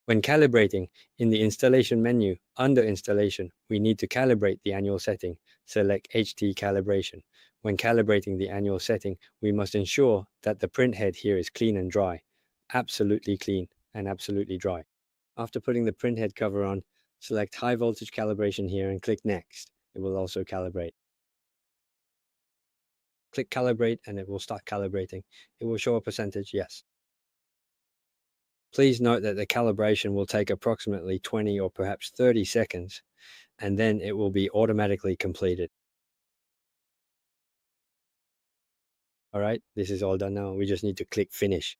When calibrating, in the installation menu, under installation, we need to calibrate the annual setting. Select HT calibration. When calibrating the annual setting, we must ensure that the print head here is clean and dry. Absolutely clean and absolutely dry. After putting the print head cover on, select high voltage calibration here and click next. It will also calibrate. Click calibrate and it will start calibrating. It will show a percentage yes. Please note that the calibration will take approximately 20 or perhaps 30 seconds, and then it will be automatically completed. All right, this is all done now. We just need to click finish.